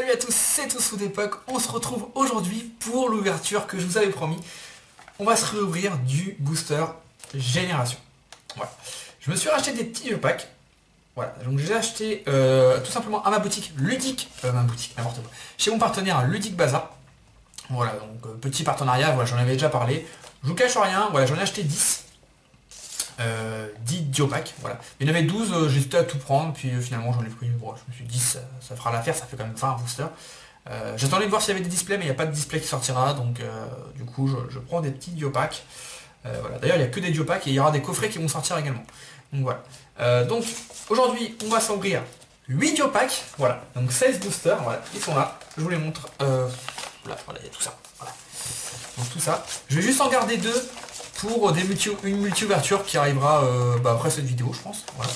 Salut à tous, c'est Tous d'époque. On se retrouve aujourd'hui pour l'ouverture que je vous avais promis. On va se réouvrir du booster Génération. Voilà. Je me suis racheté des petits jeux packs. Voilà, donc j'ai acheté tout simplement à ma boutique ludique, n'importe quoi, chez mon partenaire Ludique Bazar. Voilà, donc petit partenariat, voilà, j'en avais déjà parlé. Je vous cache rien, voilà, j'en ai acheté 10. 10 Diopack, voilà. Il y en avait 12, j'hésitais à tout prendre, puis finalement j'en ai pris, bon, je me suis dit ça fera l'affaire, ça fait quand même 20 boosters. J'attendais de voir s'il y avait des displays, mais il n'y a pas de display qui sortira, donc du coup je prends des petits Diopack. Voilà. D'ailleurs il n'y a que des Diopack et il y aura des coffrets qui vont sortir également. Donc voilà. Donc aujourd'hui on va s'ouvrir 8 Diopack, voilà, donc 16 boosters, voilà, ils sont là, je vous les montre. Là, voilà, il y a tout ça. Voilà. Donc tout ça. Je vais juste en garder 2 pour une multi-ouverture qui arrivera après cette vidéo, je pense. Voilà.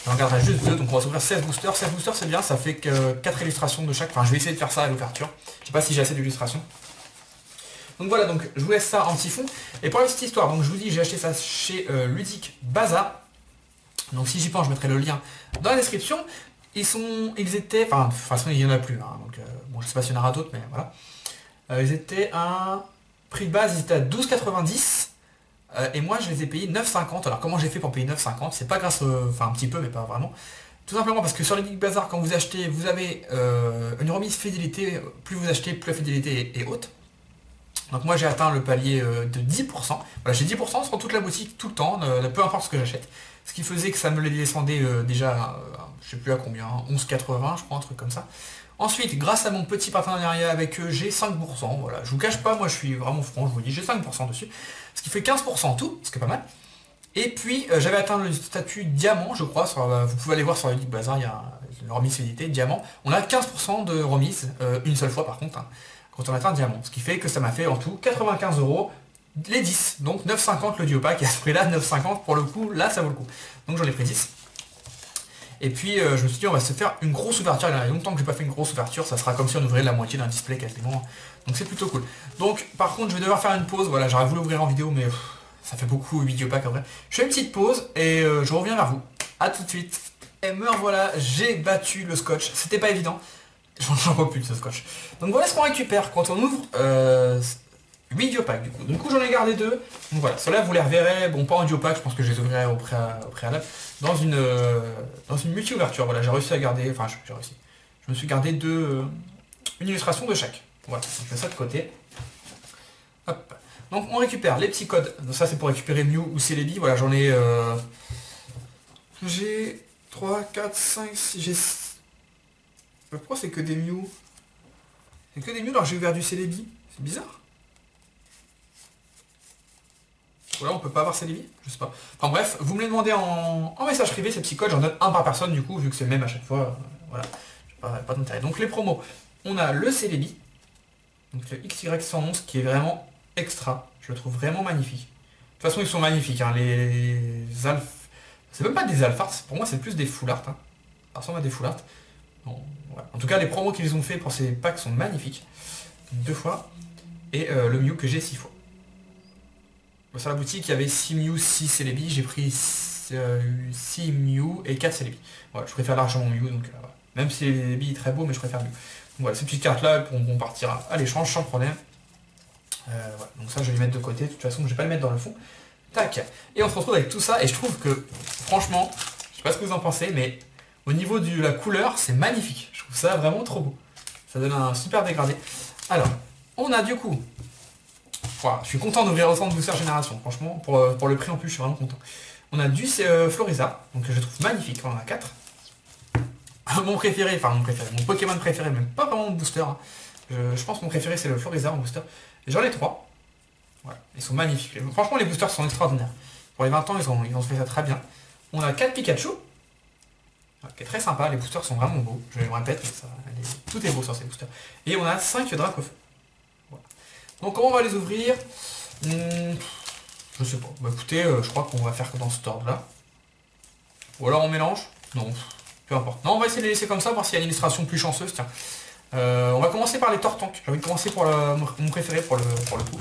J'en garderai juste 2, donc on va s'ouvrir 16 boosters. 16 boosters c'est bien, ça fait que 4 illustrations de chaque. Enfin je vais essayer de faire ça à l'ouverture. Je sais pas si j'ai assez d'illustrations. Donc voilà, donc je vous laisse ça en petit fond. Et pour la petite histoire, donc je vous dis, j'ai acheté ça chez Ludique Bazar. Donc si j'y pense, je mettrai le lien dans la description. Ils étaient, enfin de toute façon il n'y en a plus, hein, donc bon je sais pas s'il y en aura d'autres, mais voilà. Ils étaient à prix de base, ils étaient à 12,90. Et moi je les ai payés 9,50. Alors comment j'ai fait pour payer 9,50? C'est pas grâce, enfin un petit peu mais pas vraiment. Tout simplement parce que sur Ludique Bazar, quand vous achetez, vous avez une remise fidélité. Plus vous achetez, plus la fidélité est haute. Donc moi j'ai atteint le palier de 10%. Voilà, j'ai 10% sur toute la boutique tout le temps, peu importe ce que j'achète. Ce qui faisait que ça me les descendait déjà, je sais plus à combien, 11,80 je crois, un truc comme ça. Ensuite, grâce à mon petit partenariat avec eux, j'ai 5%. Voilà, je vous cache pas, moi je suis vraiment franc, je vous dis, j'ai 5% dessus. Ce qui fait 15% en tout, ce qui est pas mal. Et puis j'avais atteint le statut diamant, je crois. Vous pouvez aller voir sur Ludique Bazar, il y a une remise fidélité, diamant. On a 15% de remise, une seule fois par contre, hein, quand on atteint diamant. Ce qui fait que ça m'a fait en tout 95 € les 10. Donc 9,50 le Diopack, et à ce prix là, 9,50 pour le coup, là ça vaut le coup. Donc j'en ai pris 10. Et puis je me suis dit on va se faire une grosse ouverture. Il y a longtemps que j'ai pas fait une grosse ouverture, ça sera comme si on ouvrait la moitié d'un display quasiment. Donc c'est plutôt cool. Donc par contre je vais devoir faire une pause, voilà, j'aurais voulu ouvrir en vidéo mais ça fait beaucoup 8 Diopack après. Je fais une petite pause et je reviens vers vous. A tout de suite. Et me revoilà, j'ai battu le scotch, c'était pas évident. J'en peux plus de ce scotch. Donc voilà ce qu'on récupère quand on ouvre 8 Diopack du coup. Du coup j'en ai gardé 2. Donc voilà, ceux-là vous les reverrez, bon pas en Diopack, je pense que je les ouvrirai au préalable. Dans une multi-ouverture, voilà, j'ai réussi à garder, enfin j'ai réussi. Je me suis gardé une illustration de chaque. Voilà, je mets ça de côté. Hop. Donc on récupère les petits codes. Donc ça c'est pour récupérer Mew ou Celebi. Voilà, j'en ai... j'ai 3, 4, 5, 6, j'ai... Pourquoi c'est que des Mew? C'est que des Mew alors j'ai ouvert du Celebi. C'est bizarre. Voilà, on peut pas avoir Celebi, je sais pas. Enfin bref, vous me les demandez en message privé, ces petits codes, j'en donne un par personne du coup, vu que c'est le même à chaque fois. Voilà, pas d'intérêt. Donc les promos, on a le Celebi, donc le XY111 qui est vraiment extra, je le trouve vraiment magnifique. De toute façon ils sont magnifiques, hein. Les alpha, c'est même pas des alpha, pour moi c'est plus des full art, hein. Ça ressemble à des full art. Bon, voilà. En tout cas les promos qu'ils ont fait pour ces packs sont magnifiques. 2 fois, et le Mew que j'ai 6 fois. Sur la boutique, il y avait 6 Mew, 6 Celebi, j'ai pris 6 Mew et 4 Celebi. Voilà, je préfère largement Mew, donc voilà. Même si Celebi est très beau, mais je préfère Mew. Donc voilà, ces petites cartes-là pourront partir à l'échange sans problème. Voilà. Donc ça, je vais les mettre de côté, de toute façon, je vais pas les mettre dans le fond. Tac. Et on se retrouve avec tout ça, et je trouve que, franchement, je sais pas ce que vous en pensez, mais au niveau de la couleur, c'est magnifique. Je trouve ça vraiment trop beau. Ça donne un super dégradé. Alors, on a du coup... Voilà, je suis content d'ouvrir autant de booster génération, franchement, pour le prix en plus, je suis vraiment content. On a du Floriza, donc je trouve magnifique, on en a 4. Mon préféré, enfin mon Pokémon préféré, même pas vraiment mon booster. Hein. Je pense que mon préféré c'est le Floriza en booster. J'en ai 3. Voilà, ils sont magnifiques. Franchement les boosters sont extraordinaires. Pour les 20 ans, ils ont fait ça très bien. On a 4 Pikachu, qui est très sympa, les boosters sont vraiment beaux, je le répète, tout est beau sur ces boosters. Et on a 5 Dracofeu. Donc comment on va les ouvrir? Je sais pas. Bah écoutez, je crois qu'on va faire dans cet ordre là. Ou alors on mélange? Non, peu importe. Non, on va essayer de les laisser comme ça, voir s'il y a une illustration plus chanceuse. Tiens. On va commencer par les Tortank. J'ai envie de commencer pour mon préféré pour le coup.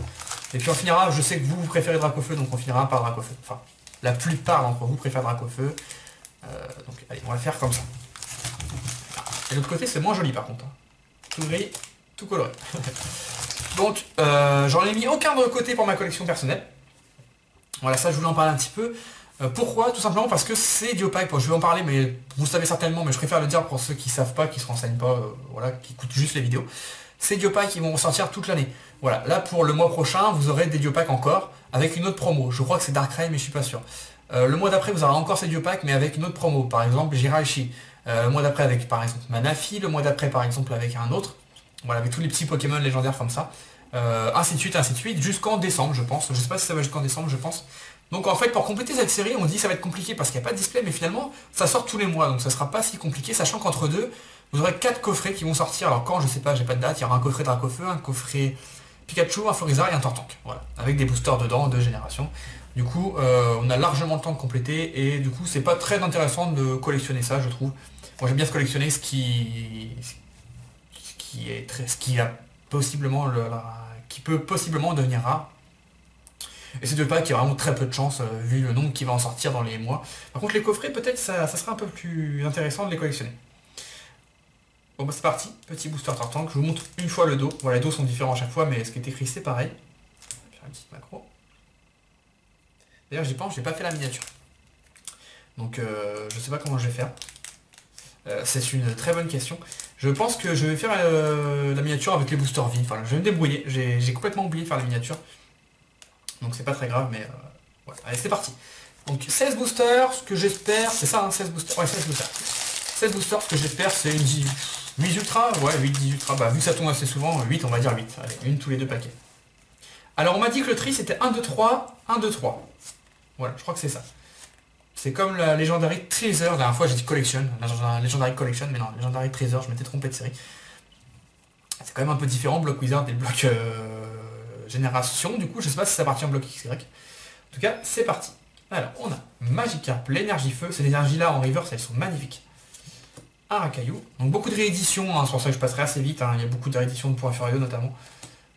Et puis on finira, je sais que vous préférez Dracofeu, donc on finira par Dracofeu. Enfin, la plupart d'entre vous préfèrent Dracofeu. Donc allez, on va faire comme ça. Et de l'autre côté, c'est moins joli par contre. Hein. tout gris, tout coloré. Donc j'en ai mis aucun de côté pour ma collection personnelle. Voilà, ça je voulais en parler un petit peu. Pourquoi? Tout simplement parce que c'est Diopac. Je vais en parler, mais vous le savez certainement, mais je préfère le dire pour ceux qui savent pas, qui se renseignent pas, voilà, qui écoutent juste les vidéos. C'est Diopac qui vont sortir toute l'année. Voilà, là pour le mois prochain, vous aurez des Diopac encore, avec une autre promo. Je crois que c'est Darkrai, mais je suis pas sûr. Le mois d'après, vous aurez encore ces Diopac, mais avec une autre promo. Par exemple, Jirachi. Le mois d'après avec par exemple Manafi. Le mois d'après par exemple avec un autre. Voilà, avec tous les petits Pokémon légendaires comme ça. Ainsi de suite, jusqu'en décembre, je pense. Je sais pas si ça va jusqu'en décembre, je pense. Donc en fait, pour compléter cette série, on dit que ça va être compliqué parce qu'il n'y a pas de display, mais finalement, ça sort tous les mois, donc ça sera pas si compliqué, sachant qu'entre deux, vous aurez 4 coffrets qui vont sortir. Alors quand, je sais pas, j'ai pas de date, il y aura un coffret Dracofeu, un coffret Pikachu, un Florizard et un Tortank. Voilà, avec des boosters dedans, de génération. Du coup, on a largement le temps de compléter, et du coup, c'est pas très intéressant de collectionner ça, je trouve. Moi, j'aime bien se collectionner ce qui peut possiblement devenir rare. Et c'est deux packs qui a vraiment très peu de chance vu le nombre qui va en sortir dans les mois. Par contre les coffrets peut-être ça sera un peu plus intéressant de les collectionner. Bon bah c'est parti, petit booster Tortank, je vous montre une fois le dos. Voilà, les dos sont différents à chaque fois, mais ce qui est écrit c'est pareil. Je vais faire une petite macro. D'ailleurs j'y pense, j'ai pas fait la miniature. Donc je sais pas comment je vais faire. C'est une très bonne question. Je pense que je vais faire la miniature avec les boosters vides. Enfin, je vais me débrouiller, j'ai complètement oublié de faire la miniature. Donc c'est pas très grave, mais voilà. Allez, c'est parti. Donc 16 boosters, ce que j'espère, c'est ça, hein, 16 boosters. Ouais, 16 boosters. 16 boosters, ce que j'espère, c'est une 8 ultra. Ouais, 8, 10 ultra. Bah, vu que ça tombe assez souvent, 8, on va dire 8. Allez, une tous les deux paquets. Alors, on m'a dit que le tri, c'était 1, 2, 3, 1, 2, 3. Voilà, je crois que c'est ça. C'est comme la Legendary Treasure. La dernière fois, j'ai dit Collection. La Legendary Collection, mais non, Legendary Treasure, je m'étais trompé de série. C'est quand même un peu différent, bloc Wizard et le bloc Génération. Du coup, je sais pas si ça appartient au bloc XY. En tout cas, c'est parti. Alors, on a Magikarp, l'énergie feu. Ces énergies-là en reverse, elles sont magnifiques. Un Racaillou. Donc beaucoup de rééditions, hein, c'est pour ça que je passerai assez vite. Hein. Il y a beaucoup de rééditions de points furieux notamment.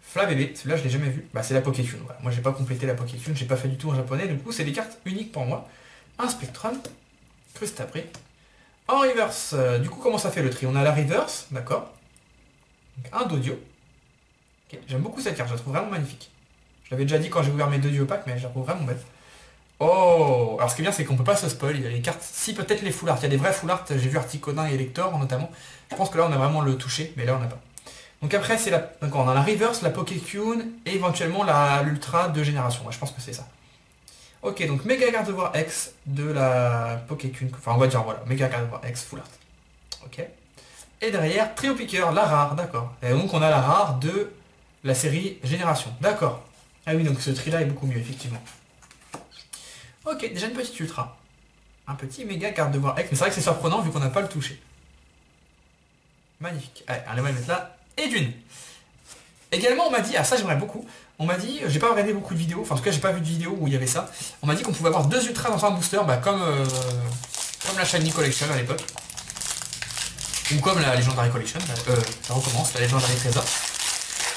Flabébé, celui-là je l'ai jamais vu. Bah, c'est la Pokécune. Voilà. Moi j'ai pas complété la Pokécune, j'ai pas fait du tout en japonais. Du coup, c'est des cartes uniques pour moi. Un Spectrum, Crustapri. En reverse, du coup, comment ça fait le tri? On a la reverse, d'accord. Un Dodio. Okay. J'aime beaucoup cette carte, je la trouve vraiment magnifique. Je l'avais déjà dit quand j'ai ouvert mes deux Diopac, mais je la trouve vraiment belle. Oh, alors ce qui est bien, c'est qu'on peut pas se spoil. Il y a les cartes, si peut-être les full art, il y a des vrais full art, j'ai vu Articodin et Elector notamment. Je pense que là on a vraiment le touché, mais là on n'a pas. Donc après c'est la. D'accord, on a la reverse, la Pokécune et éventuellement l'ultra de génération. Ouais, je pense que c'est ça. Ok, donc Mega Gardevoir X de la Pokécune. Enfin on va dire voilà, Mega Gardevoir X full art. Ok. Et derrière, Trio Piqueur, la rare, d'accord. Et donc on a la rare de la série Génération. D'accord. Ah oui, donc ce tri là est beaucoup mieux, effectivement. Ok, déjà une petite ultra. Un petit méga Gardevoir X, mais c'est vrai que c'est surprenant vu qu'on n'a pas le touché. Magnifique. Allez, on va le mettre là. Et d'une. Également, on m'a dit, ah ça j'aimerais beaucoup, on m'a dit, j'ai pas regardé beaucoup de vidéos, enfin en tout cas j'ai pas vu de vidéo où il y avait ça, on m'a dit qu'on pouvait avoir 2 ultras dans un booster, bah, comme la Shiny Collection à l'époque. Ou comme la Legendary Collection, ça recommence, la Legendary Treasure.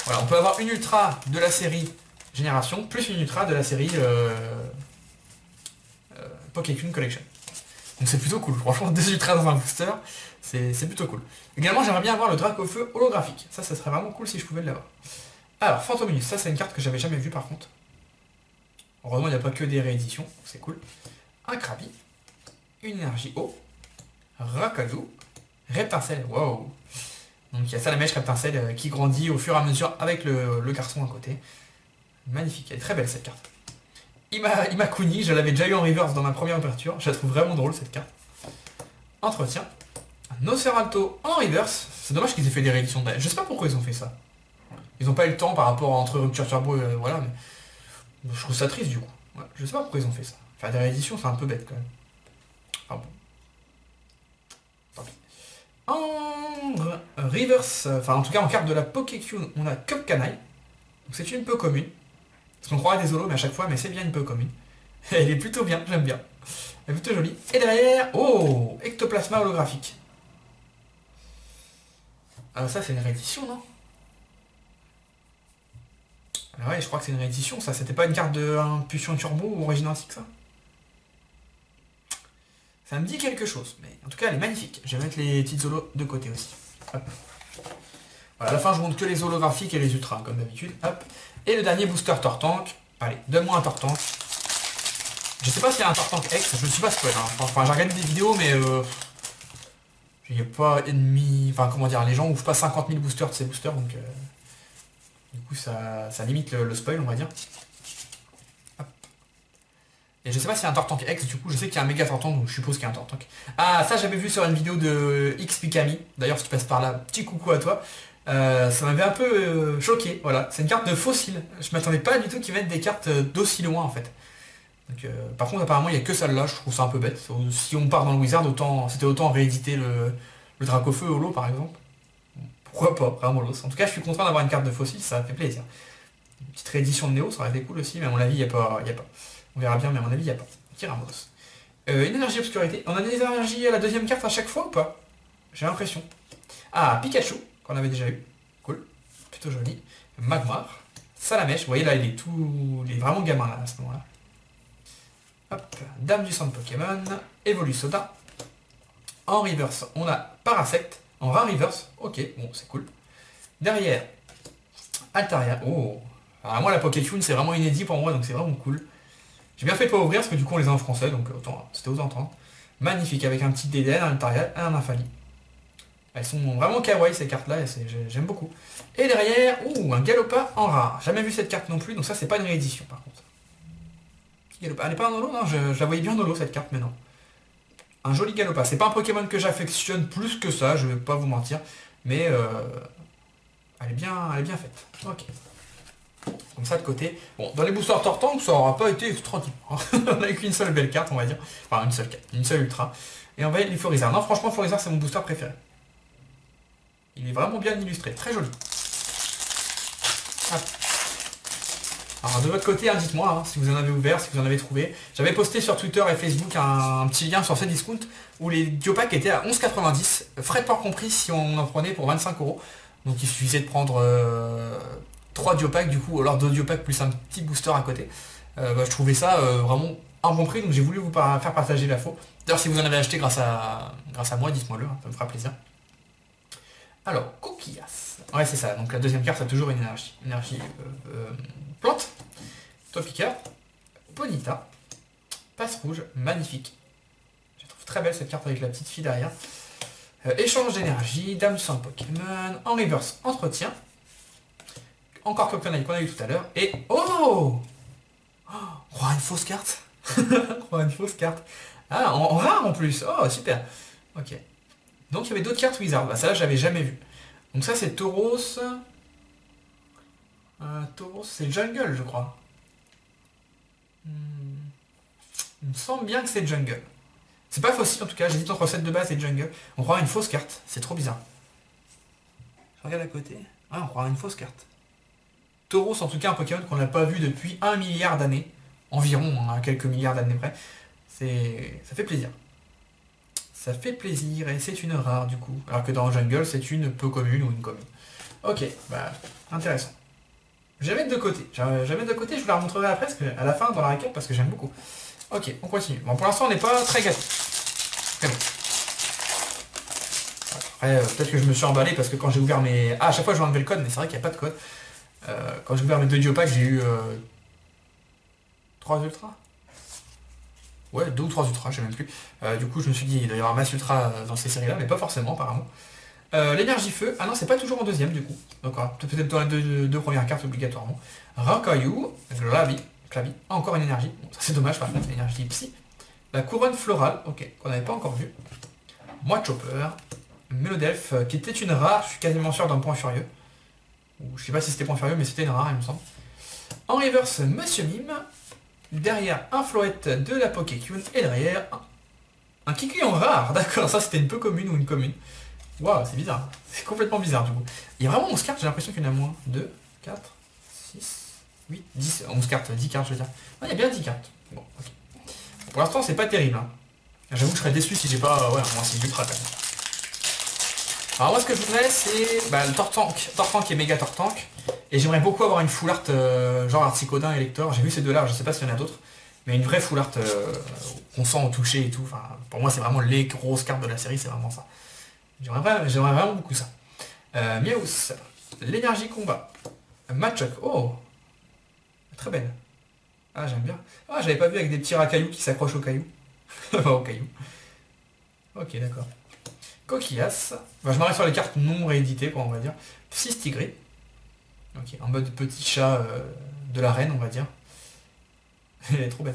Voilà, on peut avoir une ultra de la série Génération, plus une ultra de la série Pokécune Collection. Donc c'est plutôt cool, franchement 2 ultras dans un booster, c'est plutôt cool. Également j'aimerais bien avoir le Dracofeu holographique, ça serait vraiment cool si je pouvais l'avoir. Alors Fantominus, ça c'est une carte que j'avais jamais vue par contre. Heureusement il n'y a pas que des rééditions, c'est cool. Un Krabi, une énergie eau, Rakadu, Reptincelle, wow. Donc il y a Salamèche Reptincelle qui grandit au fur et à mesure avec le garçon à côté. Magnifique, elle est très belle cette carte. Imakuni, je l'avais déjà eu en reverse dans ma première ouverture, je la trouve vraiment drôle cette carte. Entretien. Un Nosferalto en reverse, c'est dommage qu'ils aient fait des rééditions de... Je sais pas pourquoi ils ont fait ça. Ils n'ont pas eu le temps par rapport à entre Rupture Turbo et voilà, mais je trouve ça triste du coup. Ouais, je sais pas pourquoi ils ont fait ça. Faire des rééditions c'est un peu bête quand même. Enfin bon. Tant pis. En reverse, enfin en tout cas en carte de la Pokécune, on a Cup Canaille. C'est une peu commune. Parce qu'on croirait des holos, mais à chaque fois, mais c'est bien une peu commune. Elle est plutôt bien, j'aime bien. Elle est plutôt jolie. Et derrière, oh, Ectoplasma holographique. Alors ça, c'est une réédition, non? Ah ouais, je crois que c'est une réédition, ça. C'était pas une carte de Impulsion Turbo ou Origine Antique, ça? Ça me dit quelque chose, mais en tout cas, elle est magnifique. Je vais mettre les petites holos de côté aussi. Hop. Voilà, à la fin, je montre que les holographiques et les ultras, comme d'habitude. Hop. Et le dernier booster Tortank. Allez, donne-moi un Tortank. Je sais pas s'il y a un Tortank X, je ne suis pas spoil. Hein. Enfin, j'ai regardé des vidéos, mais il n'y a pas ennemi. Enfin, comment dire, les gens ouvrent pas 50 000 boosters de ces boosters, donc du coup, ça limite le spoil, on va dire. Hop. Et je sais pas s'il y a un Tortank X, du coup, je sais qu'il y a un méga Tortank, donc je suppose qu'il y a un Tortank. Ah, ça, j'avais vu sur une vidéo de X Pikami. D'ailleurs, si tu passes par là, petit coucou à toi. Ça m'avait un peu choqué, voilà. C'est une carte de fossile. Je m'attendais pas du tout qu'ils mettent des cartes d'aussi loin, en fait. Donc, par contre, apparemment, il n'y a que celle-là, je trouve ça un peu bête. Si on part dans le Wizard, c'était autant rééditer le Dracofeu Holo, par exemple. Pourquoi pas, vraiment los. En tout cas, je suis content d'avoir une carte de fossile, ça fait plaisir. Une petite réédition de Néo, ça aurait été cool aussi, mais à mon avis, il n'y a pas. On verra bien, mais à mon avis, il n'y a pas. Kiramos. Une énergie obscurité. On a des énergies à la deuxième carte à chaque fois ou pas? J'ai l'impression. Ah, Pikachu, qu'on avait déjà eu. Cool. Plutôt joli. Magmar. Salamèche. Vous voyez là, il est vraiment gamin là, à ce moment-là. Hop. Dame du sang de Pokémon. Evolusoda. En reverse, on a Parasect. En rare reverse. Ok, bon, c'est cool. Derrière, Altaria. Oh. Alors moi, la Pokétune, c'est vraiment inédit pour moi, donc c'est vraiment cool. J'ai bien fait de pas ouvrir, parce que du coup, on les a en français, donc autant, c'était aux entendre. Magnifique, avec un petit DDN, un Altaria et un Infali. Elles sont vraiment kawaii ces cartes là, et j'aime beaucoup. Et derrière, un Galopa en rare. Jamais vu cette carte non plus, donc ça c'est pas une réédition par contre. Galopa. Elle n'est pas en holo? Non, je la voyais bien en holo cette carte, mais non. Un joli Galopa. C'est pas un Pokémon que j'affectionne plus que ça, je vais pas vous mentir. Mais elle est bien faite. Ok. Comme ça de côté. Bon, dans les boosters Tortank, ça aura pas été extraordinaire. On a eu qu'une seule belle carte, on va dire. Enfin, une seule carte, une seule ultra. Et on va les Florizard. Non, franchement, Florizard, c'est mon booster préféré. Il est vraiment bien illustré, très joli. Hop. Alors de votre côté, dites-moi hein, si vous en avez ouvert, si vous en avez trouvé. J'avais posté sur Twitter et Facebook un petit lien sur Cdiscount où les Diopacks étaient à 11,90, frais de port compris si on en prenait pour 25 €. Donc il suffisait de prendre 3 Diopacks du coup, alors 2 Diopacks plus un petit booster à côté. Je trouvais ça vraiment un bon prix, donc j'ai voulu vous faire partager l'info. D'ailleurs si vous en avez acheté grâce à moi, dites-moi-le, hein, ça me fera plaisir. Alors, Coquillas. Ouais, c'est ça. Donc la deuxième carte a toujours une énergie. Énergie plante. Topica. Bonita. Passe rouge. Magnifique. Je trouve très belle cette carte avec la petite fille derrière. Échange d'énergie. Dame sans Pokémon. En reverse, entretien. Encore Coquillage qu'on a eu tout à l'heure. Et... Oh, on aura une fausse carte. On aura une fausse carte. Ah, en rare en plus. Oh, super. Ok. Donc il y avait d'autres cartes Wizard. Bah, ça là j'avais jamais vu. Donc ça c'est Tauros. Tauros c'est Jungle je crois. Il me semble bien que c'est Jungle. C'est pas facile en tout cas, j'hésite entre 7 de base et Jungle. On croira une fausse carte, c'est trop bizarre. Je regarde à côté. Ah on croira une fausse carte. Tauros en tout cas un Pokémon qu'on n'a pas vu depuis 1 milliard d'années. Environ, hein, à quelques milliards d'années près. Ça fait plaisir. Ça fait plaisir et c'est une rare du coup. Alors que dans Jungle, c'est une peu commune ou une commune. Ok, bah intéressant. Je vais mettre de côté. Je vous la remontrerai après à la fin dans la récap parce que j'aime beaucoup. Ok, on continue. Bon pour l'instant on n'est pas très gâté. Très bon. Après peut-être que je me suis emballé parce que quand j'ai ouvert mes... Ah à chaque fois je vais enlever le code, mais c'est vrai qu'il n'y a pas de code. Quand j'ai ouvert mes 2 Diopacks, j'ai eu 3 ultras. Ouais, 2 ou 3 ultras, je sais même plus. Du coup, je me suis dit, il doit y avoir masse ultra dans ces séries-là, mais pas forcément, apparemment. L'énergie feu. Ah non, c'est pas toujours en deuxième, du coup. Donc, peut-être dans les deux premières cartes, obligatoirement. Rancaillou, Glavi, encore une énergie. Bon, ça, c'est dommage, par contre, l'énergie psy. La couronne florale, ok, qu'on n'avait pas encore vue. Moi, Chopper. Mélodelph, qui était une rare, je suis quasiment sûr d'un point furieux. Ou je sais pas si c'était point furieux, mais c'était une rare, il me semble. En reverse, Monsieur Mime. Derrière un Floette de la Pokécune et derrière un Kiki en rare. D'accord, ça c'était une peu commune ou une commune. Waouh, c'est bizarre. C'est complètement bizarre du coup. Il y a vraiment 11 cartes, j'ai l'impression qu'il y en a moins. 2, 4, 6, 8, 10. 11 cartes, 10 cartes je veux dire. Ah, il y a bien 10 cartes. Bon, ok. Pour l'instant c'est pas terrible. Hein. J'avoue que je serais déçu si j'ai pas... Ouais, moi c'est ultra quand même. Alors moi ce que je voudrais c'est le Tortank et Méga Tortank. Et j'aimerais beaucoup avoir une full art genre Articodin et Lector. J'ai vu ces deux-là, je sais pas s'il y en a d'autres. Mais une vraie full art qu'on sent au toucher et tout. Enfin, pour moi c'est vraiment les grosses cartes de la série, c'est vraiment ça. J'aimerais vraiment beaucoup ça. Miaus, l'énergie combat. Machoc, oh, très belle. Ah, j'aime bien. Ah, j'avais pas vu avec des petits racailloux qui s'accrochent aux cailloux. Aux cailloux. Ok, d'accord. Coquillas. Enfin, je m'arrête sur les cartes non rééditées, quoi, on va dire. Psystigré. Ok, en mode petit chat de la reine, on va dire. Elle est trop belle.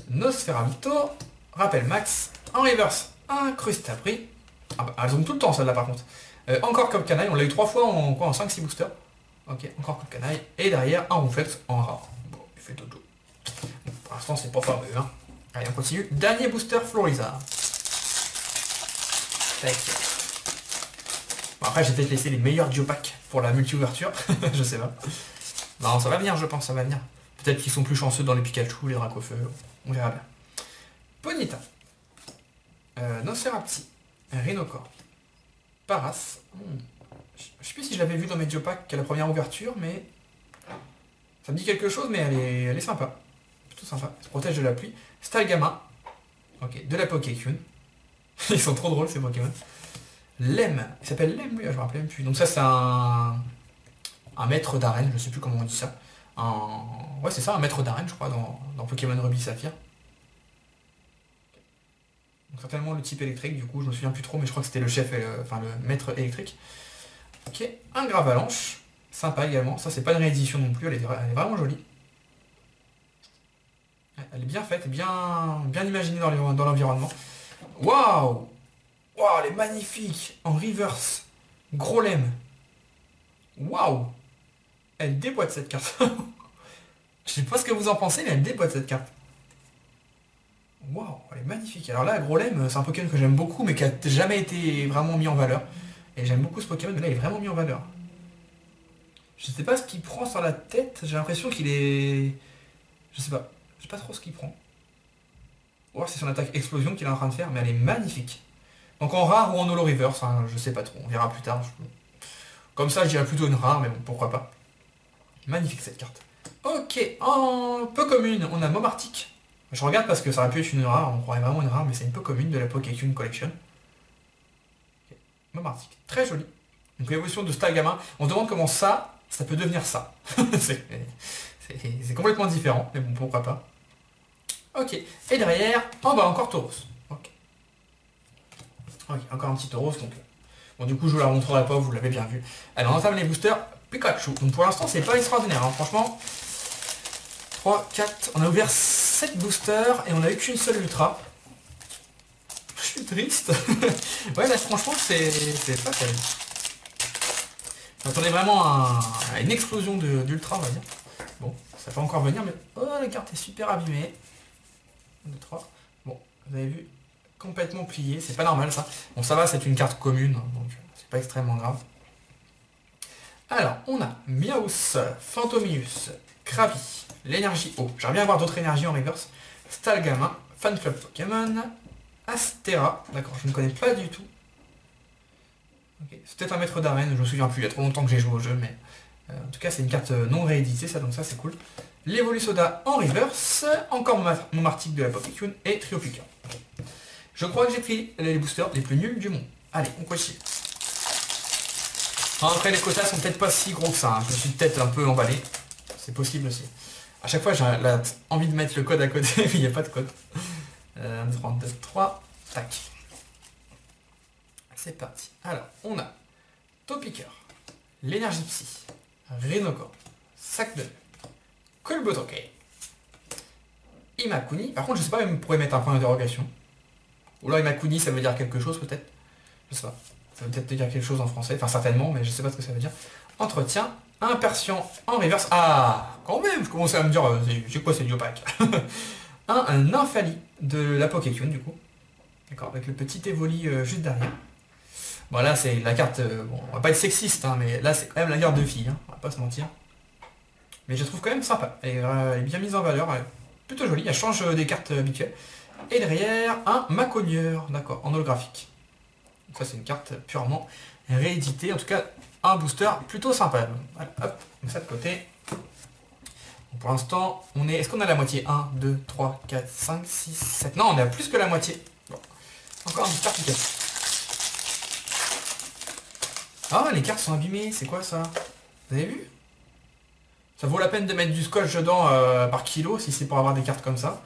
Nosferamito. Rappel max. En reverse, un Crustabri. Ah bah, elles ont tout le temps, celle-là, par contre. Encore comme canaille. On l'a eu 3 fois en quoi, en 5-6 boosters. Ok, encore comme canaille. Et derrière, un Ronflex en rare. Bon, il fait dodo. Bon, pour l'instant, c'est pas fameux, hein. Allez, on continue. Dernier booster Florizard. Tac. Bon, après, j'ai peut-être laissé les meilleurs Geopacks pour la multi-ouverture. Je sais pas. Non, ça va venir, je pense, ça va venir. Peut-être qu'ils sont plus chanceux dans les Pikachu, les Dracofeu. On verra bien. Ponyta. Nocerapti. Rhinocore. Paras. Je sais plus si je l'avais vu dans mes Geopacks à la première ouverture, mais... Ça me dit quelque chose, mais elle est sympa. Plutôt sympa. Elle se protège de la pluie. Stalgama. Ok, de la Pokécune. Ils sont trop drôles ces Pokémon. Lem. Il s'appelle Lem lui, je me rappelle même plus. Donc ça c'est un maître d'arène, je sais plus comment on dit ça. Ouais c'est ça, un maître d'arène je crois dans Pokémon Ruby Saphir. Donc certainement le type électrique du coup, je me souviens plus trop, mais je crois que c'était le chef, enfin le maître électrique. Ok, un Gravalanche. Sympa également. Ça c'est pas une réédition non plus, elle est vraiment jolie. Elle est bien faite, bien imaginée dans l'environnement. Waouh! Waouh, elle est magnifique! En reverse. Gros lemme. Waouh! Elle déboîte cette carte. Je sais pas ce que vous en pensez, mais elle déboîte cette carte. Waouh, elle est magnifique. Alors là, gros lemme, c'est un Pokémon que j'aime beaucoup, mais qui a jamais été vraiment mis en valeur. Et j'aime beaucoup ce Pokémon, mais là, il est vraiment mis en valeur. Je sais pas ce qu'il prend sur la tête. J'ai l'impression qu'il est... Je sais pas. Je sais pas trop ce qu'il prend. Ou alors c'est son attaque explosion qu'il est en train de faire, mais elle est magnifique. Donc en rare ou en holo reverse, hein, je sais pas trop, on verra plus tard. Comme ça je dirais plutôt une rare, mais bon, pourquoi pas. Magnifique cette carte. Ok, en peu commune, on a Momartic. Je regarde parce que ça aurait pu être une rare, on croirait vraiment une rare, mais c'est une peu commune de la Pokécune Collection. Okay. Momartic, très joli. Donc l'évolution de Stalgama, on se demande comment ça peut devenir ça. C'est complètement différent, mais bon, pourquoi pas. Ok, et derrière, en bas encore Tauros. Ok, encore un petit Tauros, donc... Bon, du coup, je vous la montrerai pas, vous l'avez bien vu. Allez, on entame les boosters Pikachu. Donc pour l'instant, c'est pas extraordinaire, hein. Franchement. 3, 4, on a ouvert 7 boosters et on a eu qu'une seule ultra. Je suis triste. Ouais, là, franchement, c'est pas terrible. J'attendais vraiment à une explosion d'ultra, on va dire. Bon, ça peut encore venir, mais... Oh, la carte est super abîmée. 1, 2, 3. Bon, vous avez vu, complètement plié, c'est pas normal ça. Bon ça va, c'est une carte commune, donc c'est pas extrêmement grave. Alors, on a Miaus, Phantomius, Krabi, l'énergie eau. J'aimerais bien avoir d'autres énergies en reverse. Stalgama, Fan Club Pokémon, Astera, d'accord, je ne connais pas du tout. Okay. C'est peut-être un maître d'arène, je me souviens plus, il y a trop longtemps que j'ai joué au jeu, mais en tout cas c'est une carte non rééditée, ça, donc ça c'est cool. L'Evolusoda en reverse, encore mon article de la Pokécune et Triopuka. Je crois que j'ai pris les boosters les plus nuls du monde. Allez, on continue. Après les quotas sont peut-être pas si gros que ça, hein. Je me suis peut-être un peu emballé. C'est possible aussi. À chaque fois j'ai envie de mettre le code à côté, mais il n'y a pas de code. 32, 3, tac. C'est parti. Alors, on a Topiqueur, l'énergie psy, Rhinocore, sac de Colbotoke, Imakuni. Par contre, je sais pas, même pourrait mettre un point d'interrogation. Ou là, Imakuni, ça veut dire quelque chose peut-être. Je sais pas. Ça veut peut-être dire quelque chose en français. Enfin, certainement, mais je sais pas ce que ça veut dire. Entretien, impersion en reverse. Ah, quand même, je commençais à me dire, c'est quoi, c'est du opaque. un Infali de la Pokécune, du coup. D'accord, avec le petit Evoli juste derrière. Bon, là, c'est la carte... bon, on va pas être sexiste, hein, mais là, c'est quand même la carte de fille, hein, on va pas se mentir. Mais je la trouve quand même sympa. Elle est bien mise en valeur, elle est plutôt jolie. Elle change des cartes habituelles. Et derrière, un Macogneur, d'accord, en holographique. Donc ça, c'est une carte purement rééditée. En tout cas, un booster plutôt sympa. Voilà, hop, on met ça de côté. Donc, pour l'instant, on est... Est-ce qu'on a la moitié? 1, 2, 3, 4, 5, 6, 7... Non, on a plus que la moitié. Bon. Encore un booster Pikachu. Ah, les cartes sont abîmées, c'est quoi ça? Vous avez vu? Ça vaut la peine de mettre du scotch dedans par kilo si c'est pour avoir des cartes comme ça.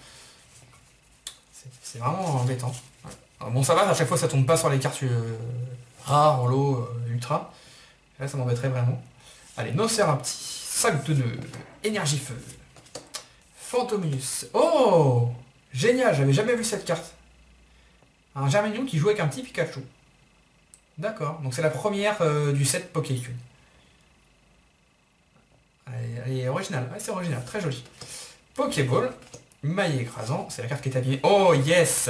C'est vraiment embêtant. Ouais. Alors, bon, ça va, à chaque fois ça tombe pas sur les cartes rares, holo, ultra. Là, ça m'embêterait vraiment. Allez, Nocerapti, sac de nœuds, énergie feu, Fantominus. Oh, génial, j'avais jamais vu cette carte. Un Germignon qui joue avec un petit Pikachu. D'accord, donc c'est la première du set Pokécube. Elle est originale, ouais, c'est original, très joli. Pokéball, maillet écrasant, c'est la carte qui est abîmée. Oh yes.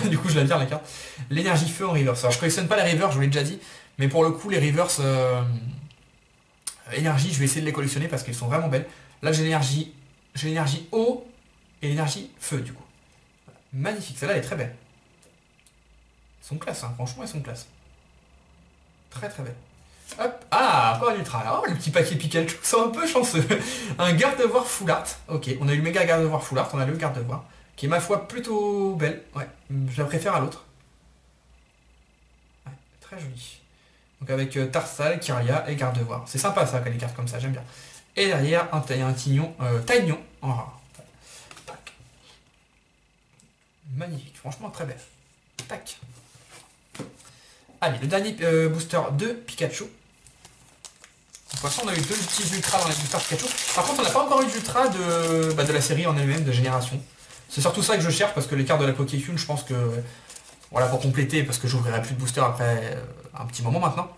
Du coup je l'aime bien la carte. L'énergie feu en reverse. Alors je collectionne pas les reverse, je vous l'ai déjà dit, mais pour le coup les reverse énergie, je vais essayer de les collectionner parce qu'elles sont vraiment belles. Là j'ai l'énergie eau et l'énergie feu du coup. Magnifique, celle-là elle est très belle. Elles sont classe, hein. Franchement elles sont classe. Très très belle. Hop, ah, encore un ultra. Oh, le petit paquet Pikachu, c'est un peu chanceux. Un garde-voir full art. Ok, on a eu le méga garde-voir full art, on a le garde-voir, qui est ma foi plutôt belle. Ouais, je la préfère à l'autre. Ouais, très jolie. Donc avec Tarsal, Kyria et garde-voir. C'est sympa ça, quand les cartes comme ça, j'aime bien. Et derrière, un Tignon en rare. Tac. Magnifique, franchement très belle. Tac. Allez, le dernier booster de Pikachu. Pour l'instant, on a eu 2 petits ultras dans les boosters Pikachu. Par contre, on n'a pas encore eu d'ultra de la série en elle-même, de génération. C'est surtout ça que je cherche, parce que les cartes de la Pokécune, je pense que... Voilà, pour compléter, parce que j'ouvrirai plus de boosters après un petit moment maintenant.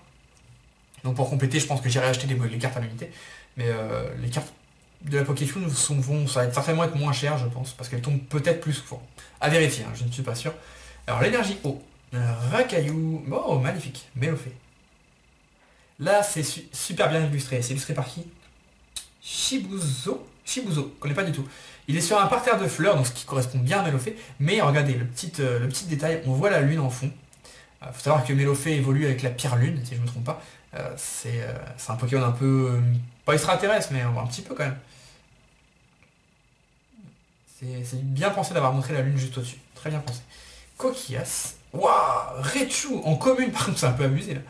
Donc pour compléter, je pense que j'irai acheter les cartes à l'unité. Mais les cartes de la Pokécune ça va certainement être moins cher, je pense, parce qu'elles tombent peut-être plus souvent. À vérifier, hein, je ne suis pas sûr. Alors, l'énergie eau. Rakaillou. Oh, magnifique. Melofée. Là, c'est super bien illustré. C'est illustré par qui? Shibuzo. Je connais pas du tout. Il est sur un parterre de fleurs, donc ce qui correspond bien à Melofée. Mais regardez, le petit détail, on voit la lune en fond. Faut savoir que Melofée évolue avec la pierre lune, si je ne me trompe pas. C'est un Pokémon un peu... pas extraterrestre, mais un petit peu quand même. C'est bien pensé d'avoir montré la lune juste au-dessus. Très bien pensé. Coquillas. Waouh, Raichu en commune, par contre c'est un peu abusé là.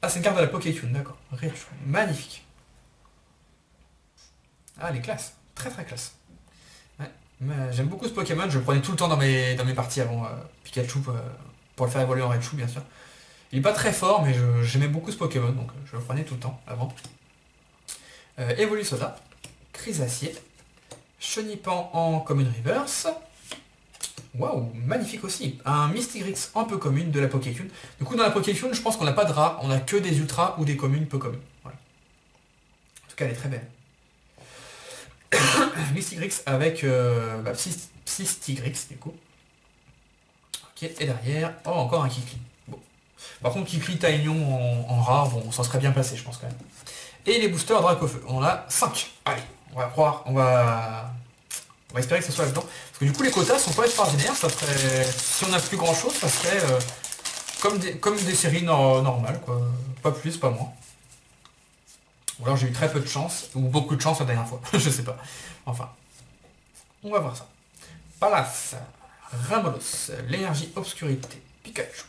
Ah, c'est une carte de la Pokécune, d'accord. Raichu, magnifique. Ah, elle est classe, très très classe. Ouais. J'aime beaucoup ce Pokémon, je le prenais tout le temps dans mes parties avant Pikachu pour le faire évoluer en Raichu bien sûr. Il est pas très fort, mais j'aimais beaucoup ce Pokémon, donc je le prenais tout le temps avant. Evolusoda, Chrysacier, Chenipan en commune reverse. Waouh, magnifique aussi. Un Mystigrix un peu commune de la Pokécune. Du coup, dans la Pokécune, je pense qu'on n'a pas de rare, on a que des ultras ou des communes peu communes. Voilà. En tout cas, elle est très belle. Mystigrix avec 6 Tigrix, du coup. Ok, et derrière, oh, encore un Kikli. Bon. Par contre, Kikli, Taignon en rare, bon, on s'en serait bien placé, je pense quand même. Et les boosters Dracofeu, on en a 5. Allez, on va croire, on va espérer que ce soit là-dedans. Parce que du coup les quotas sont pas extraordinaires, ça ferait... Si on n'a plus grand chose, ça serait comme des séries normales, quoi. Pas plus, pas moins. Ou alors j'ai eu très peu de chance, ou beaucoup de chance la dernière fois, je sais pas. Enfin, on va voir ça. Palace, Ramolos, l'énergie obscurité, Pikachu,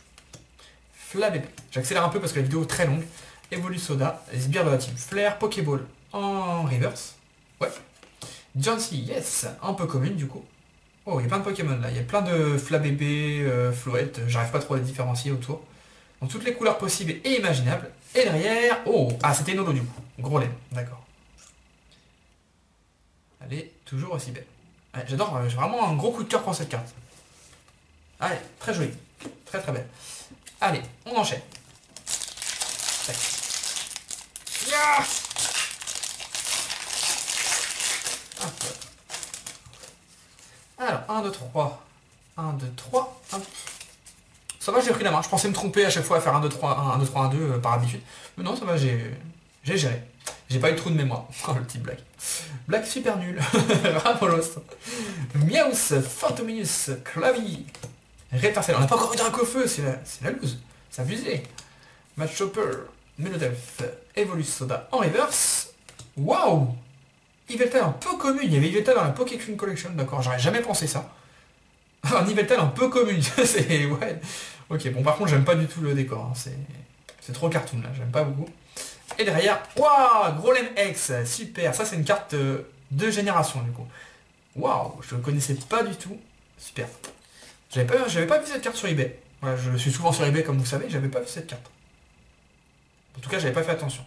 Flabébé. J'accélère un peu parce que la vidéo est très longue. Evolusoda, les sbires de la team Flair, Pokéball en reverse. Ouais. Jancy, yes, un peu commune du coup. Oh, il y a plein de Pokémon là, il y a plein de Flabébé, Floette, j'arrive pas trop à les différencier autour. Donc toutes les couleurs possibles et imaginables. Et derrière, oh, ah c'était Nolo du coup, gros laine, d'accord. Elle est toujours aussi belle. Ouais, j'adore, j'ai vraiment un gros coup de cœur pour cette carte. Allez, très jolie, très très belle. Allez, on enchaîne. Tac. Yeah. Alors, 1, 2, 3. 1, 2, 3. Hop. Ça va, j'ai pris la main. Je pensais me tromper à chaque fois à faire 1, 2, 3, 1, 2, 3, 1, 2 par habitude. Mais non, ça va, j'ai géré. J'ai pas eu de trou de mémoire. Oh, le petit blague. Blague super nul. Ramolos. Miaus, Fantominus, Clavi. Rétarcel. On n'a pas encore eu Dracofeu, c'est la loose. C'est abusé. Match Chopper, Melodelf, Evolusoda en reverse. Waouh! Yveltal un peu commune, il y avait Yveltal dans la Pokécune Collection, d'accord, j'aurais jamais pensé ça. Un Yveltal un peu commune, c'est... ouais. Ok, bon par contre j'aime pas du tout le décor, hein. C'est C'est trop cartoon là, j'aime pas beaucoup. Et derrière, waouh, Grolem X, super. Ça c'est une carte de génération du coup. Waouh, je ne connaissais pas du tout. Super. J'avais pas vu cette carte sur eBay. Voilà, je suis souvent sur eBay comme vous savez, j'avais pas vu cette carte. En tout cas, j'avais pas fait attention.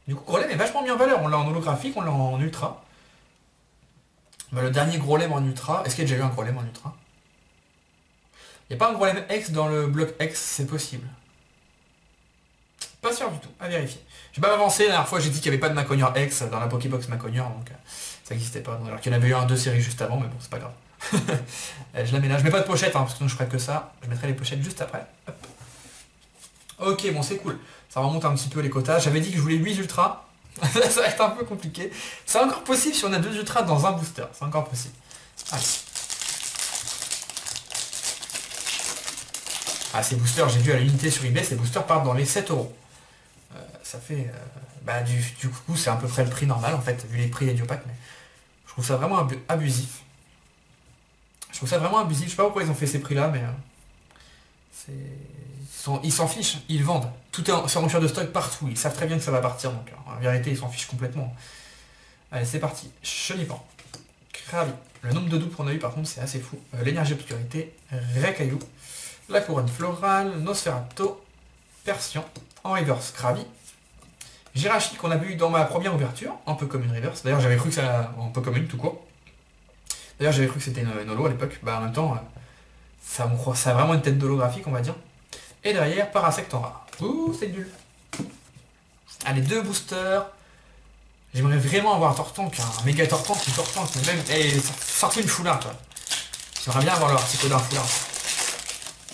Du coup, Grolem est vachement mis en valeur. On l'a en holographique, on l'a en ultra. Bah, le dernier Grolem en ultra, est-ce qu'il y a déjà eu un Grolem en ultra? Il n'y a pas un Grolem X dans le bloc X, c'est possible. Pas sûr du tout, à vérifier. Je vais pas m'avancer, la dernière fois j'ai dit qu'il n'y avait pas de Maconior X dans la Pokébox Maconior, donc ça n'existait pas. Alors qu'il y en avait eu un 2 séries juste avant, mais bon, c'est pas grave. Je la mets là, je mets pas de pochette, hein, parce que sinon je ferai que ça. Je mettrai les pochettes juste après. Hop. Ok, bon c'est cool. Ça remonte un petit peu les quotas. J'avais dit que je voulais 8 ultras. Ça va être un peu compliqué. C'est encore possible si on a 2 ultras dans un booster. C'est encore possible. Allez. Ah, ces boosters, j'ai vu à l'unité sur eBay, ces boosters partent dans les 7 euros. Ça fait... bah, du coup, c'est à peu près le prix normal, en fait, vu les prix des Diopack, mais je trouve ça vraiment abusif. Je trouve ça vraiment abusif. Je sais pas pourquoi ils ont fait ces prix-là, mais... ils s'en fichent, ils vendent. Tout est en surenchère de stock partout. Ils savent très bien que ça va partir, donc en vérité, ils s'en fichent complètement. Allez, c'est parti. Chenipan. Krabi. Le nombre de doubles qu'on a eu, par contre, c'est assez fou. L'énergie obscurité, Raikou, la couronne florale, Nosferatu, Persian, en reverse, Krabi. Jirachi qu'on avait eu dans ma première ouverture, un peu comme une reverse. D'ailleurs, j'avais cru que ça... un peu comme une, tout court. D'ailleurs, j'avais cru que c'était une holo à l'époque. Bah, en même temps, ça a vraiment une tête d'holographique, on va dire. Et derrière, Parasect en rare. Ouh, c'est nul. Allez, 2 boosters. J'aimerais vraiment avoir un Tortank, un méga Tortank, une Tortank, mais même... Et sortez une foulard, quoi. J'aimerais bien avoir le Articuno d'un foulard.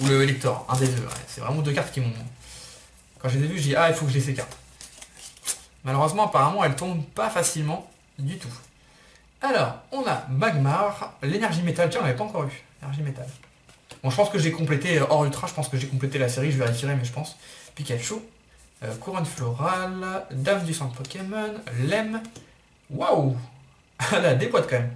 Ou le Elector, un des deux. Ouais. C'est vraiment 2 cartes qui m'ont... Quand je les ai vues, j'ai dit, ah, il faut que j'ai ces cartes. Malheureusement, apparemment, elles tombent pas facilement du tout. Alors, on a Magmar, l'énergie métal. Tiens, on l'avait pas encore eu. Énergie métal. Bon, je pense que j'ai complété, hors ultra, je pense que j'ai complété la série, je vérifierai, mais je pense. Pikachu, couronne florale, Dame du centre Pokémon, Lem. Waouh. Elle a des boîtes quand même.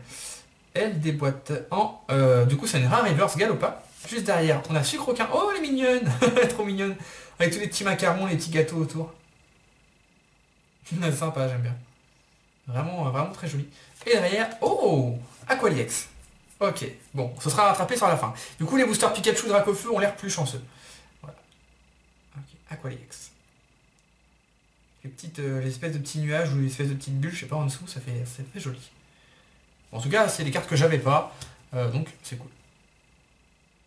Elle déboîte en... du coup, c'est une rare reverse Galopa. Juste derrière, on a Sucroquin. Oh, elle est mignonne. Trop mignonne. Avec tous les petits macarons, les petits gâteaux autour. Sympa, j'aime bien. Vraiment, vraiment très joli. Et derrière, oh, Aqualiex. Ok, bon, ce sera rattrapé sur la fin. Du coup, les boosters Pikachu Dracofeu ont l'air plus chanceux. Voilà. Ok, Aqualiex. Les espèces de petits nuages ou les espèces de petites bulles, je sais pas, en dessous, ça fait joli. Bon, en tout cas, c'est des cartes que j'avais pas, donc c'est cool.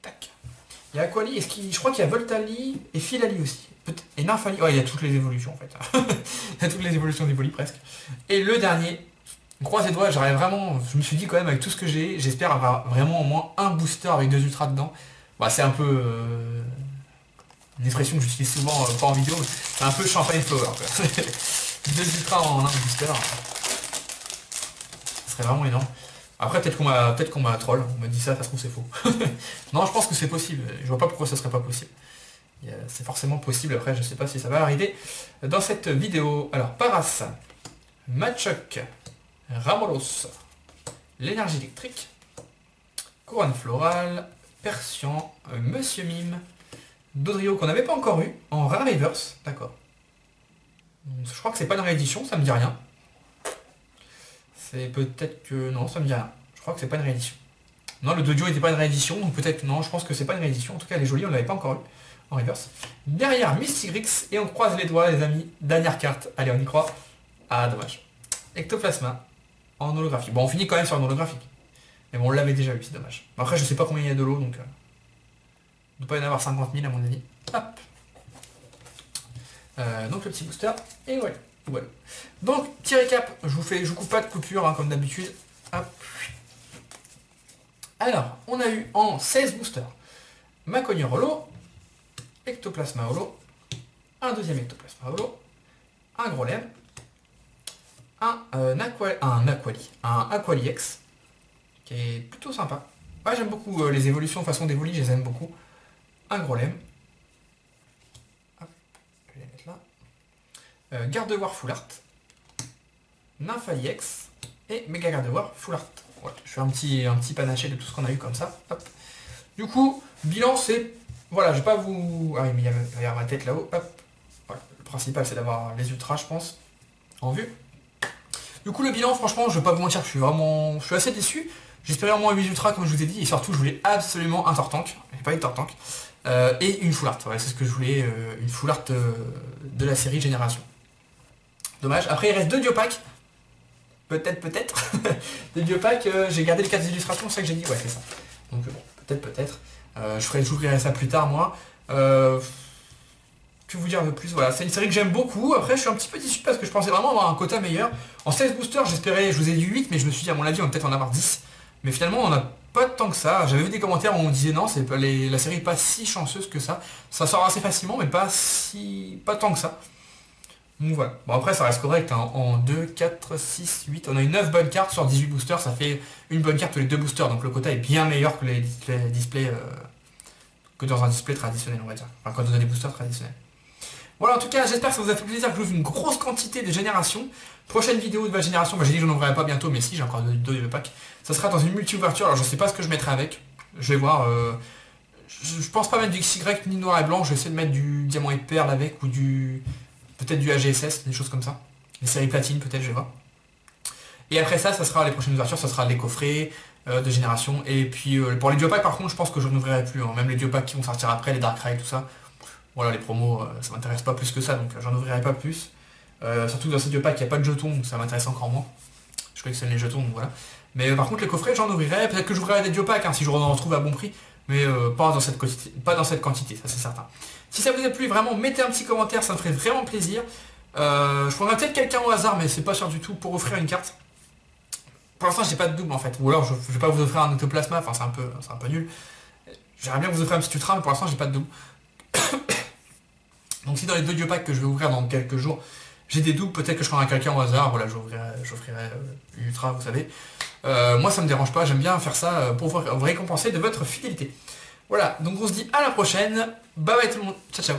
Tac. Il y a Aquali, je crois qu'il y a Voltali et Filali aussi. Et Nymphali, ouais, il y a toutes les évolutions en fait. Il y a toutes les évolutions d'Evoli presque. Et le dernier, on croise les doigts, j'arrive vraiment, je me suis dit quand même avec tout ce que j'ai, j'espère avoir vraiment au moins un booster avec 2 ultras dedans. Bah, c'est un peu une expression que j'utilise souvent, pas en vidéo, c'est un peu champagne flower. 2 ultras en un booster. Ce serait vraiment énorme. Après, peut-être qu'on m'a troll, on m'a dit ça se trouve c'est faux. Non, je pense que c'est possible, je vois pas pourquoi ça serait pas possible. C'est forcément possible, après je sais pas si ça va arriver dans cette vidéo. Alors, Paras, Machoc, Ramolos, l'énergie électrique, couronne florale, Persian, Monsieur Mime, Dodrio qu'on n'avait pas encore eu, en rare reverse, d'accord. Je crois que c'est pas une réédition, ça me dit rien. C'est peut-être que... non, ça me dit rien. Je crois que c'est pas une réédition. Non, le Dodio n'était pas une réédition, donc peut-être... non, je pense que c'est pas une réédition. En tout cas, elle est jolie, on ne l'avait pas encore eu en reverse. Derrière, Mystigrix, et on croise les doigts, les amis. Dernière carte. Allez, on y croit. Ah, dommage. Ectoplasma, en holographique. Bon, on finit quand même sur un holographique. Mais bon, on l'avait déjà eu, c'est dommage. Après, je sais pas combien il y a de l'eau, donc... il ne doit pas y en avoir 50 000 à mon avis. Hop. Donc le petit booster, et voilà. Voilà. Donc, petit récap, je vous coupe pas de coupure hein, comme d'habitude. Alors, on a eu en 16 boosters Maconior Holo, Ectoplasma Holo, un deuxième Ectoplasma Holo, un Grolem, un Aqualiex, qui est plutôt sympa. Ouais, j'aime beaucoup les évolutions façon d'Evoli, je les aime beaucoup. Un Grolem. Hop, je vais les mettre là. Gardevoir Full Art, Nymphali-X et Méga Gardevoir Full Art. Voilà, je fais un petit panaché de tout ce qu'on a eu comme ça. Hop. Du coup, bilan c'est... voilà, je vais pas vous... ah oui, mais il y a ma tête là-haut. Hop. principal c'est d'avoir les ultras je pense en vue. Du coup le bilan franchement je vais pas vous mentir, je suis assez déçu. J'espérais au moins 8 ultras comme je vous ai dit et surtout je voulais absolument un Tortank, j'ai pas eu de Tortank. Et une full art, voilà, c'est ce que je voulais, une full art de la série Génération. Dommage, après il reste 2 Diopack. Peut-être. Des Diopack, j'ai gardé les 4 illustrations, c'est ça que j'ai dit, ouais c'est ça. Donc bon, peut-être. J'ouvrirai ça plus tard moi. Que vous dire de plus, voilà, c'est une série que j'aime beaucoup. Après je suis un petit peu déçu parce que je pensais vraiment avoir un quota meilleur. En 16 boosters j'espérais, je vous ai dit 8 mais je me suis dit à mon avis on va peut-être en avoir 10. Mais finalement on n'a pas tant que ça. J'avais vu des commentaires où on disait non, la série n'est pas si chanceuse que ça. Ça sort assez facilement mais pas tant que ça. Donc voilà. Bon après ça reste correct hein. En 2, 4, 6, 8. On a eu 9 bonnes cartes sur 18 boosters. Ça fait une bonne carte tous les 2 boosters. Donc le quota est bien meilleur que les displays que dans un display traditionnel on va dire. Enfin quand on a des boosters traditionnels. Voilà en tout cas j'espère que ça vous a fait plaisir que j'ouvre une grosse quantité de générations. Prochaine vidéo de ma génération, j'ai dit que je n'en ouvrirai pas bientôt mais si j'ai encore 2 packs. Ça sera dans une multi-ouverture, alors je sais pas ce que je mettrai avec. Je vais voir. Je pense pas mettre du XY ni noir et blanc, je vais essayer de mettre du diamant et perle avec ou du. Peut-être du AGSS, des choses comme ça. Les séries platine peut-être, je vais voir. Et après ça sera les prochaines ouvertures, ça sera les coffrets de génération. Et puis pour les Diopack par contre je pense que je n'ouvrirai plus. Hein. Même les Diopack qui vont sortir après, les Darkrai, tout ça. Voilà les promos, ça m'intéresse pas plus que ça, donc j'en ouvrirai pas plus. Surtout dans ces Diopack il n'y a pas de jetons, donc ça m'intéresse encore moins. Je collectionne les jetons, donc voilà. Mais par contre les coffrets j'en ouvrirai, peut-être que j'ouvrirai des Diopack hein, si je en retrouve à bon prix, mais pas dans cette quantité, ça c'est certain. Si ça vous a plu, vraiment mettez un petit commentaire, ça me ferait vraiment plaisir. Je prendrai peut-être quelqu'un au hasard, mais c'est pas sûr du tout, pour offrir une carte. Pour l'instant j'ai pas de double en fait, ou alors je vais pas vous offrir un Octoplasma, enfin c'est un peu nul. J'aimerais bien vous offrir un petit ultra, mais pour l'instant j'ai pas de double. Donc si dans les 2 Diopack que je vais ouvrir dans quelques jours, j'ai des doubles, peut-être que je prendrai quelqu'un au hasard, voilà, j'offrirai l'ultra, vous savez. Moi ça me dérange pas, j'aime bien faire ça pour vous récompenser de votre fidélité. Voilà, donc on se dit à la prochaine, bye bye tout le monde, ciao ciao.